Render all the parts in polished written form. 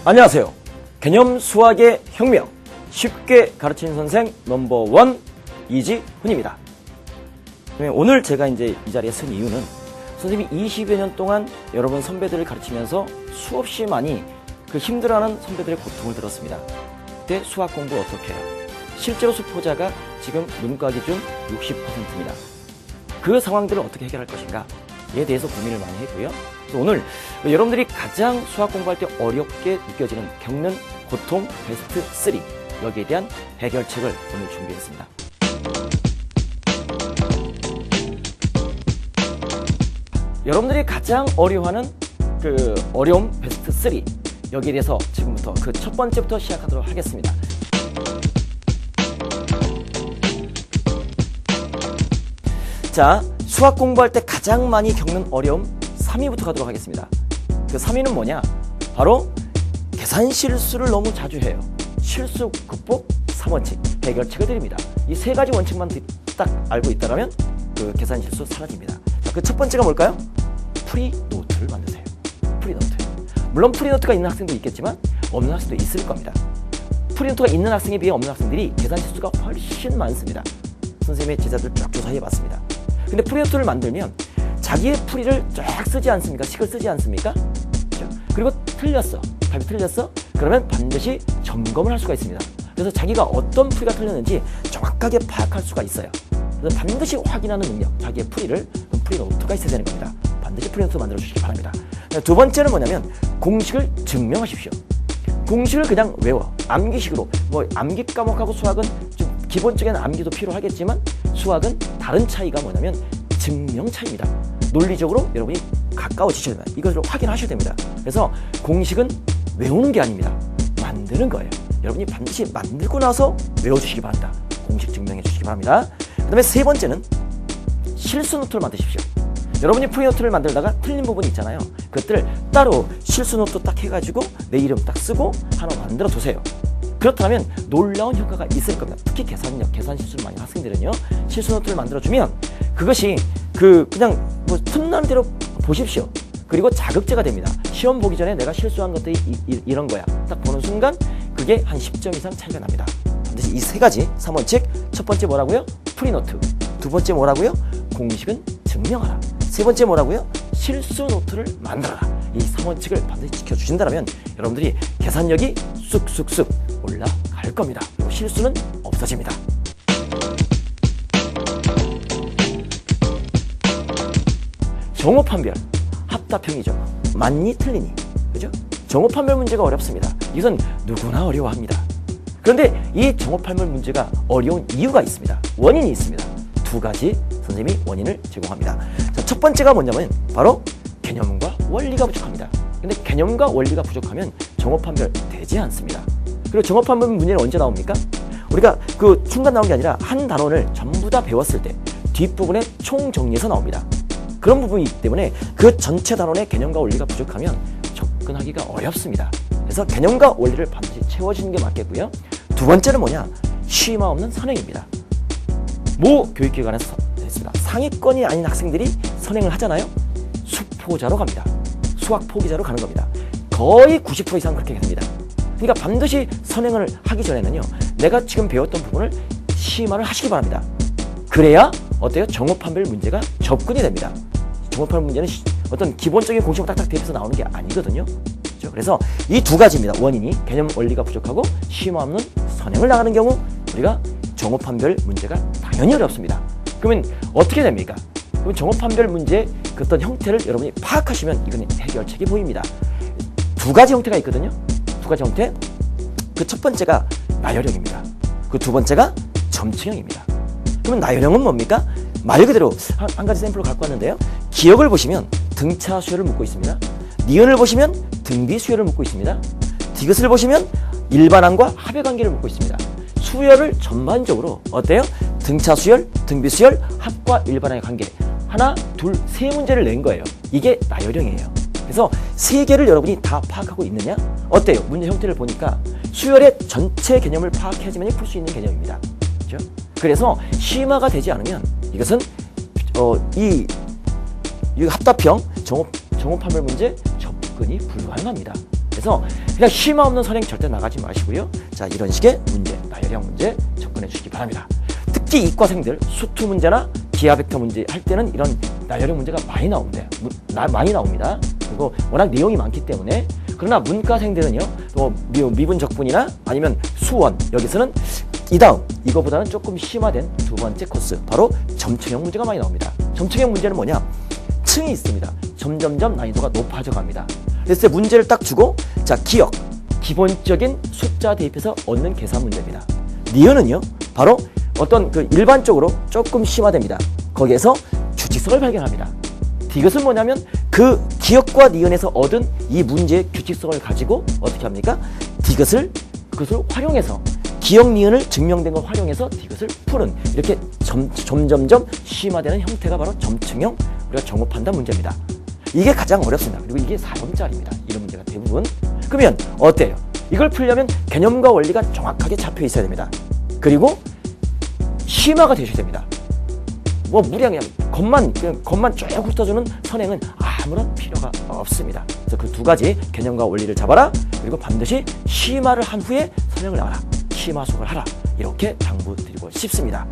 안녕하세요. 개념 수학의 혁명, 쉽게 가르치는 선생 넘버원 이지훈입니다. 오늘 제가 이제 이 자리에 선 이유는 선생님이 20여 년 동안 여러분 선배들을 가르치면서 수없이 많이 그 힘들어하는 선배들의 고통을 들었습니다. 그때 수학 공부를 어떻게 해요? 실제로 수포자가 지금 문과 기준 60%입니다. 그 상황들을 어떻게 해결할 것인가? 에 대해서 고민을 많이 했고요. 그래서 오늘 여러분들이 가장 수학 공부할 때 어렵게 느껴지는 겪는 고통 베스트 3 여기에 대한 해결책을 오늘 준비했습니다. 여러분들이 가장 어려워하는 그 어려움 베스트 3 여기에 대해서 지금부터 그 첫 번째부터 시작하도록 하겠습니다. 자, 수학 공부할 때 가장 많이 겪는 어려움 3위부터 가도록 하겠습니다. 그 3위는 뭐냐? 바로 계산 실수를 너무 자주 해요. 실수 극복 3원칙 해결책을 드립니다. 이 세 가지 원칙만 딱 알고 있다면 그 계산 실수 사라집니다. 그 첫 번째가 뭘까요? 프리노트를 만드세요. 프리노트. 물론 프리노트가 있는 학생도 있겠지만 없는 학생도 있을 겁니다. 프리노트가 있는 학생에 비해 없는 학생들이 계산 실수가 훨씬 많습니다. 선생님의 제자들 쫙 조사해봤습니다. 근데 프리노트를 만들면 자기의 풀이를 쫙 쓰지 않습니까? 식을 쓰지 않습니까? 그렇죠? 그리고 틀렸어. 답이 틀렸어? 그러면 반드시 점검을 할 수가 있습니다. 그래서 자기가 어떤 풀이가 틀렸는지 정확하게 파악할 수가 있어요. 그래서 반드시 확인하는 능력, 자기의 풀이를 프리노트가 있어야 되는 겁니다. 반드시 프리노트 만들어 주시기 바랍니다. 두 번째는 뭐냐면 공식을 증명하십시오. 공식을 그냥 외워. 암기식으로. 뭐 암기 과목하고 수학은 좀 기본적인 암기도 필요하겠지만 수학은 다른 차이가 뭐냐면 증명 차이입니다. 논리적으로 여러분이 가까워지셔야 됩니다. 이것을 확인하셔야 됩니다. 그래서 공식은 외우는 게 아닙니다. 만드는 거예요. 여러분이 반드시 만들고 나서 외워주시기 바랍니다. 공식 증명해 주시기 바랍니다. 그 다음에 세 번째는 실수 노트를 만드십시오. 여러분이 프리노트를 만들다가 틀린 부분이 있잖아요. 그것들을 따로 실수 노트 딱 해가지고 내 이름 딱 쓰고 하나 만들어 두세요. 그렇다면 놀라운 효과가 있을 겁니다. 특히 계산력, 계산 실수를 많이 학생들은요. 실수 노트를 만들어주면 그것이 그냥 뭐 틈나는 대로 보십시오. 그리고 자극제가 됩니다. 시험 보기 전에 내가 실수한 것들이 이런 거야. 딱 보는 순간 그게 한 10점 이상 차이가 납니다. 반드시 이 세 가지 3원칙. 첫 번째 뭐라고요? 프리노트. 두 번째 뭐라고요? 공식은 증명하라. 세 번째 뭐라고요? 실수 노트를 만들어라. 이 3원칙을 반드시 지켜주신다면 여러분들이 계산력이 쑥쑥쑥 올라갈 겁니다. 그리고 실수는 없어집니다. 정오판별, 합답형이죠. 맞니 틀리니, 그죠? 정오판별 문제가 어렵습니다. 이것은 누구나 어려워합니다. 그런데 이 정오판별 문제가 어려운 이유가 있습니다. 원인이 있습니다. 두 가지 선생님이 원인을 제공합니다. 자, 첫 번째가 뭐냐면 바로 개념과 원리가 부족합니다. 근데 개념과 원리가 부족하면 정오판별 되지 않습니다. 그리고 정오판별 문제는 언제 나옵니까? 우리가 그 순간 나온 게 아니라 한 단원을 전부 다 배웠을 때 뒷부분에 총정리해서 나옵니다. 그런 부분이 있기 때문에 그 전체 단원의 개념과 원리가 부족하면 접근하기가 어렵습니다. 그래서 개념과 원리를 반드시 채워주는 게 맞겠고요. 두 번째는 뭐냐? 쉼화 없는 선행입니다. 모 교육기관에서 했습니다. 상위권이 아닌 학생들이 선행을 하잖아요. 수포자로 갑니다. 수학 포기자로 가는 겁니다. 거의 90% 이상 그렇게 됩니다. 그러니까 반드시 선행을 하기 전에는요. 내가 지금 배웠던 부분을 심화를 하시기 바랍니다. 그래야 어때요? 정오판별 문제가 접근이 됩니다. 정오판별 문제는 어떤 기본적인 공식을 딱딱 대입해서 나오는 게 아니거든요. 그렇죠? 그래서 이 두 가지입니다. 원인이 개념 원리가 부족하고 심화 없는 선행을 나가는 경우 우리가 정오판별 문제가 당연히 어렵습니다. 그러면 어떻게 됩니까? 그럼 정오판별 문제의 그 어떤 형태를 여러분이 파악하시면 이건 해결책이 보입니다. 두 가지 형태가 있거든요. 두 가지 형태. 그 첫 번째가 나열형입니다. 그 두 번째가 점층형입니다. 그러면 나열형은 뭡니까? 말 그대로 한 가지 샘플을 갖고 왔는데요. 기억을 보시면 등차 수열을 묻고 있습니다. 니은을 보시면 등비 수열을 묻고 있습니다. 디귿을 보시면 일반항과 합의 관계를 묻고 있습니다. 수열을 전반적으로 어때요? 등차 수열, 등비 수열, 합과 일반항의 관계 하나, 둘, 세 문제를 낸 거예요. 이게 나열형이에요. 그래서 세 개를 여러분이 다 파악하고 있느냐? 어때요? 문제 형태를 보니까 수열의 전체 개념을 파악해야지만 풀 수 있는 개념입니다. 그렇죠? 그래서 심화가 되지 않으면 이것은 이 합답형 정오판별 문제 접근이 불가능합니다. 그래서 그냥 심화 없는 선행 절대 나가지 마시고요. 자, 이런 식의 문제, 나열형 문제 접근해 주시기 바랍니다. 특히 이과생들 수투 문제나 기하 벡터 문제 할 때는 이런 나열형 문제가 많이 나옵니다. 그리고 워낙 내용이 많기 때문에. 그러나 문과생들은요, 또 미분 적분이나 아니면 수원, 여기서는 이 다음 이거보다는 조금 심화된 두 번째 코스, 바로 점층형 문제가 많이 나옵니다. 점층형 문제는 뭐냐? 층이 있습니다. 점점점 난이도가 높아져 갑니다. 그래서 문제를 딱 주고, 자, 기억, 기본적인 숫자 대입해서 얻는 계산 문제입니다. 니은은요, 바로 어떤 그 일반적으로 조금 심화됩니다. 거기에서 규칙성을 발견합니다. 디귿은 뭐냐면 그 기억과 니은에서 얻은 이 문제의 규칙성을 가지고 어떻게 합니까? 그것을 활용해서 기억 니은을 증명된 걸 활용해서 디귿을 푸는, 이렇게 점점점 심화되는 형태가 바로 점층형 우리가 정오 판단 문제입니다. 이게 가장 어렵습니다. 그리고 이게 4번짜리입니다. 이런 문제가 대부분. 그러면 어때요? 이걸 풀려면 개념과 원리가 정확하게 잡혀 있어야 됩니다. 그리고 심화가 되셔야 됩니다. 뭐 무리하게 그냥 겉만 쭉 훑어주는 선행은 아무런 필요가 없습니다. 그래서 그 두 가지 개념과 원리를 잡아라. 그리고 반드시 심화를 한 후에 선행을 나와라. 심화속을 하라. 이렇게 당부드리고 싶습니다.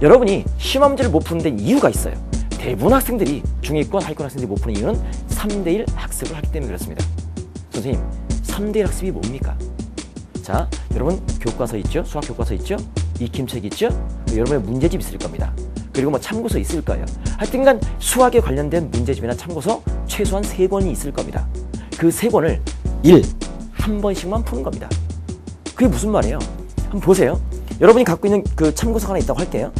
여러분이 심화 문제를 못 푸는 데 이유가 있어요. 대부분 학생들이, 중위권, 하위권 학생들이 못 푸는 이유는 3대1 학습을 하기 때문에 그렇습니다. 선생님, 3대1 학습이 뭡니까? 자, 여러분 교과서 있죠? 수학 교과서 있죠? 익힘책 있죠? 여러분의 문제집 있을 겁니다. 그리고 뭐 참고서 있을 거예요. 하여튼간 수학에 관련된 문제집이나 참고서 최소한 3권이 있을 겁니다. 그 3권을 한 번씩만 푸는 겁니다. 그게 무슨 말이에요? 한번 보세요. 여러분이 갖고 있는 그 참고서가 하나 있다고 할게요.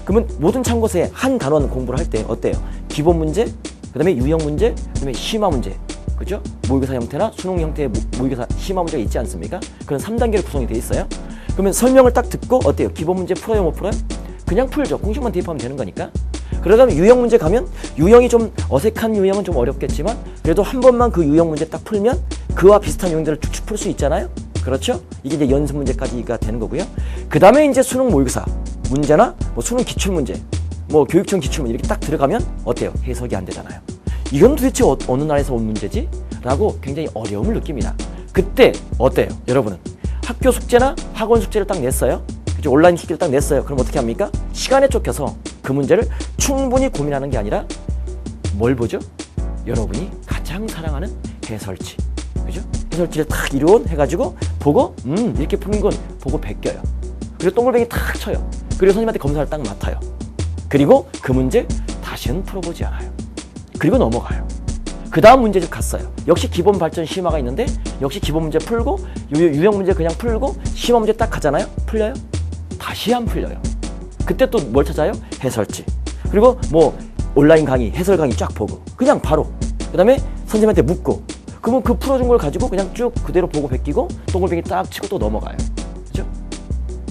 그러면 모든 참고서에 한 단원 공부를 할 때 어때요? 기본 문제, 그 다음에 유형 문제, 그 다음에 심화 문제, 그죠? 모의고사 형태나 수능 형태의 모의고사 심화 문제가 있지 않습니까? 그런 3단계로 구성이 되어 있어요. 그러면 설명을 딱 듣고 어때요? 기본 문제 풀어요, 못 풀어요? 그냥 풀죠. 공식만 대입하면 되는 거니까. 그러다 보면 유형 문제 가면, 유형이 좀 어색한 유형은 좀 어렵겠지만 그래도 한 번만 그 유형 문제 딱 풀면 그와 비슷한 유형들을 쭉쭉 풀 수 있잖아요. 그렇죠? 이게 이제 연습 문제까지가 되는 거고요. 그 다음에 이제 수능 모의고사 문제나 뭐 수능 기출문제, 뭐 교육청 기출문제 이렇게 딱 들어가면 어때요? 해석이 안 되잖아요. 이건 도대체 어느 나라에서 온 문제지? 라고 굉장히 어려움을 느낍니다. 그때 어때요? 여러분은 학교 숙제나 학원 숙제를 딱 냈어요. 그죠? 온라인 숙제를 딱 냈어요. 그럼 어떻게 합니까? 시간에 쫓겨서 그 문제를 충분히 고민하는 게 아니라 뭘 보죠? 여러분이 가장 사랑하는 해설지. 그죠? 해설지를 탁 이론 해가지고 보고 이렇게 푸는 건 보고 베껴요. 그리고 동글뱅이 탁 쳐요. 그리고 선생님한테 검사를 딱 맡아요. 그리고 그 문제 다시는 풀어보지 않아요. 그리고 넘어가요. 그 다음 문제집 갔어요. 역시 기본 발전 심화가 있는데 역시 기본 문제 풀고 유형 문제 그냥 풀고 심화 문제 딱 가잖아요. 풀려요? 다시 안 풀려요. 그때 또 뭘 찾아요? 해설지. 그리고 뭐 온라인 강의, 해설 강의 쫙 보고 그냥 바로 그 다음에 선생님한테 묻고 그러면 그 풀어준 걸 가지고 그냥 쭉 그대로 보고 베끼고 동글뱅이 딱 치고 또 넘어가요. 그죠?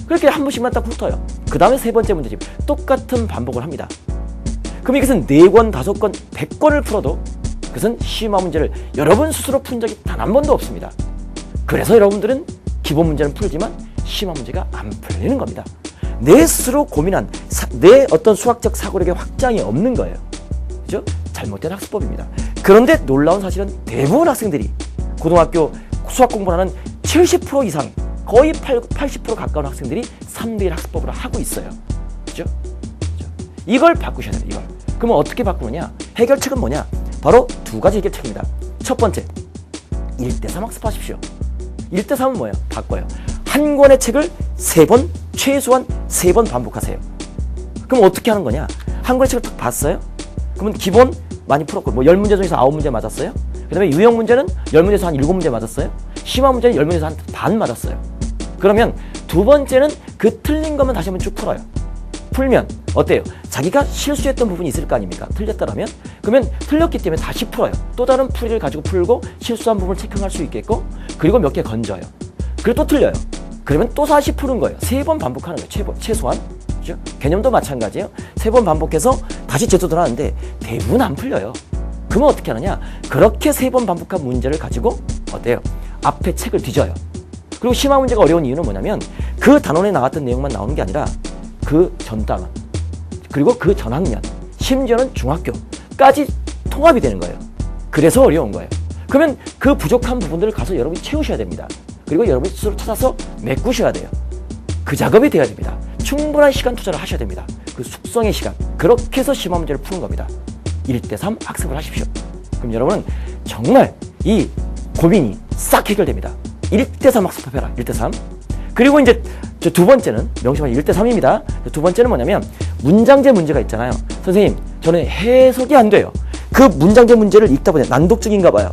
그렇게 한 번씩만 딱 훑어요. 그 다음에 세 번째 문제집 똑같은 반복을 합니다. 그럼 이것은 4권, 5권, 100권을 풀어도 그것은 심화 문제를 여러분 스스로 푼 적이 단 한 번도 없습니다. 그래서 여러분들은 기본 문제는 풀지만 심화 문제가 안 풀리는 겁니다. 내 스스로 고민한 내 어떤 수학적 사고력의 확장이 없는 거예요. 그죠? 잘못된 학습법입니다. 그런데 놀라운 사실은 대부분 학생들이 고등학교 수학 공부를 하는 70% 이상, 거의 80% 가까운 학생들이 3대1 학습법을 하고 있어요. 그죠? 이걸 바꾸셔야 돼요. 이걸. 그러면 어떻게 바꾸느냐? 해결책은 뭐냐? 바로 두 가지 해결책입니다. 첫 번째, 1대3 학습하십시오. 1대3은 뭐예요? 바꿔요. 한 권의 책을 3번, 최소한 3번 반복하세요. 그럼 어떻게 하는 거냐? 한 권의 책을 딱 봤어요? 그러면 기본 많이 풀었고, 뭐 10문제 중에서 9문제 맞았어요? 그 다음에 유형 문제는 10문제에서 한 7문제 맞았어요? 심화 문제는 10문제에서 한 반 맞았어요. 그러면 두 번째는 그 틀린 것만 다시 한번 쭉 풀어요. 풀면 어때요? 자기가 실수했던 부분이 있을 거 아닙니까? 틀렸다라면? 그러면 틀렸기 때문에 다시 풀어요. 또 다른 풀이를 가지고 풀고 실수한 부분을 체크할 수 있겠고 그리고 몇 개 건져요. 그리고 또 틀려요. 그러면 또 다시 푸는 거예요. 3번 반복하는 거예요. 최소한. 그죠? 개념도 마찬가지예요. 3번 반복해서 다시 재도전을 하는데 대부분 안 풀려요. 그러면 어떻게 하느냐? 그렇게 3번 반복한 문제를 가지고 어때요? 앞에 책을 뒤져요. 그리고 심화 문제가 어려운 이유는 뭐냐면 그 단원에 나왔던 내용만 나오는 게 아니라 그 전 단원, 그리고 그 전 학년, 심지어는 중학교까지 통합이 되는 거예요. 그래서 어려운 거예요. 그러면 그 부족한 부분들을 가서 여러분이 채우셔야 됩니다. 그리고 여러분이 스스로 찾아서 메꾸셔야 돼요. 그 작업이 돼야 됩니다. 충분한 시간 투자를 하셔야 됩니다. 그 숙성의 시간. 그렇게 해서 심화 문제를 푸는 겁니다. 1대3 학습을 하십시오. 그럼 여러분은 정말 이 고민이 싹 해결됩니다. 1대3 학습해라. 1대3. 그리고 이제 두 번째는 명심하세요. 1대3입니다. 두 번째는 뭐냐면 문장제 문제가 있잖아요. 선생님, 저는 해석이 안 돼요. 그 문장제 문제를 읽다 보니 난독증인가 봐요.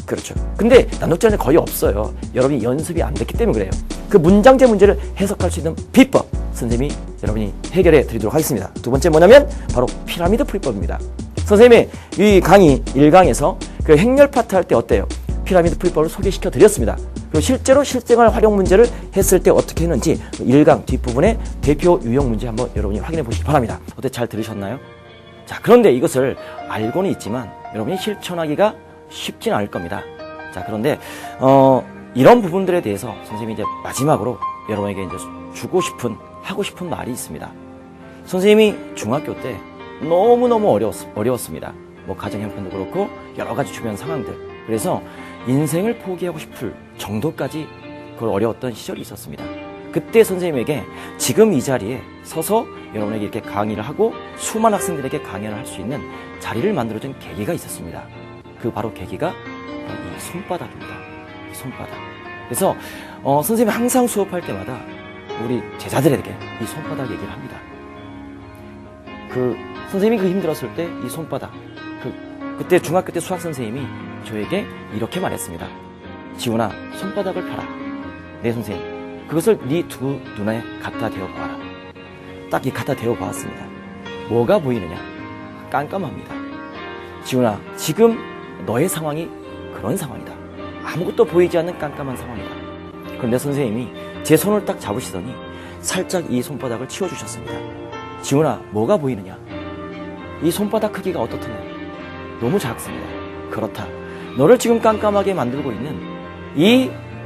그렇죠. 근데 난독증은 거의 없어요. 여러분이 연습이 안 됐기 때문에 그래요. 그 문장제 문제를 해석할 수 있는 비법 선생님이 여러분이 해결해 드리도록 하겠습니다. 두 번째 뭐냐면 바로 피라미드 풀이법입니다. 선생님의 이 강의 1강에서 그 행렬 파트 할 때 어때요? 피라미드 풀이법을 소개시켜 드렸습니다. 그리고 실제로 실생활 활용 문제를 했을 때 어떻게 했는지 1강 뒷부분에 대표 유형 문제 한번 여러분이 확인해 보시기 바랍니다. 어때, 잘 들으셨나요? 자, 그런데 이것을 알고는 있지만 여러분이 실천하기가 쉽진 않을 겁니다. 자, 그런데 이런 부분들에 대해서 선생님이 이제 마지막으로 여러분에게 이제 하고 싶은 말이 있습니다. 선생님이 중학교 때 너무너무 어려웠습니다. 뭐 가정 형편도 그렇고 여러 가지 주변 상황들. 그래서 인생을 포기하고 싶을 정도까지 그걸 어려웠던 시절이 있었습니다. 그때 선생님에게 지금 이 자리에 서서 여러분에게 이렇게 강의를 하고 수많은 학생들에게 강연을 할 수 있는 자리를 만들어준 계기가 있었습니다. 그 바로 계기가 이 손바닥입니다. 이 손바닥. 그래서 선생님이 항상 수업할 때마다 우리 제자들에게 이 손바닥 얘기를 합니다. 선생님이 힘들었을 때 이 손바닥. 그때 중학교 때 수학 선생님이 저에게 이렇게 말했습니다. 지훈아, 손바닥을 봐라. 네, 선생님. 그것을 네 두 눈에 갖다 대어 보아라. 딱 이 갖다 대어 보았습니다. 뭐가 보이느냐? 깜깜합니다. 지훈아, 지금 너의 상황이 그런 상황이다. 아무것도 보이지 않는 깜깜한 상황이다. 그런데 선생님이 제 손을 딱 잡으시더니 살짝 이 손바닥을 치워주셨습니다. 지훈아, 뭐가 보이느냐? 이 손바닥 크기가 어떻느냐? 너무 작습니다. 그렇다. 너를 지금 깜깜하게 만들고 있는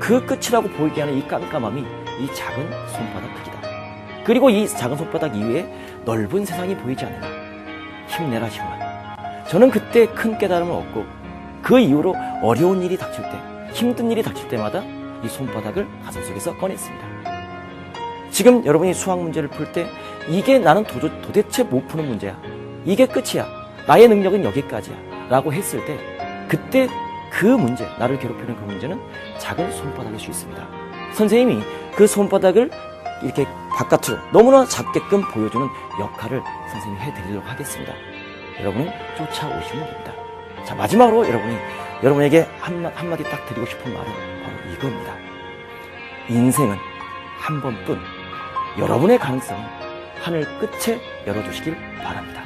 그 끝이라고 보이게 하는 이 깜깜함이 이 작은 손바닥 크기다. 그리고 이 작은 손바닥 이외에 넓은 세상이 보이지 않느냐? 힘내라, 지훈아. 저는 그때 큰 깨달음을 얻고 그 이후로 어려운 일이 닥칠 때, 힘든 일이 닥칠 때마다 이 손바닥을 가슴속에서 꺼냈습니다. 지금 여러분이 수학 문제를 풀 때 이게 나는 도대체 못 푸는 문제야. 이게 끝이야. 나의 능력은 여기까지야. 라고 했을 때 그때 그 문제, 나를 괴롭히는 그 문제는 작은 손바닥일 수 있습니다. 선생님이 그 손바닥을 이렇게 바깥으로 너무나 작게끔 보여주는 역할을 선생님이 해드리도록 하겠습니다. 여러분은 쫓아오시면 됩니다. 자, 마지막으로 여러분에게 한마디 딱 드리고 싶은 말은 바로 이겁니다. 인생은 한 번뿐. 여러분의 가능성은 하늘 끝에 열어주시길 바랍니다.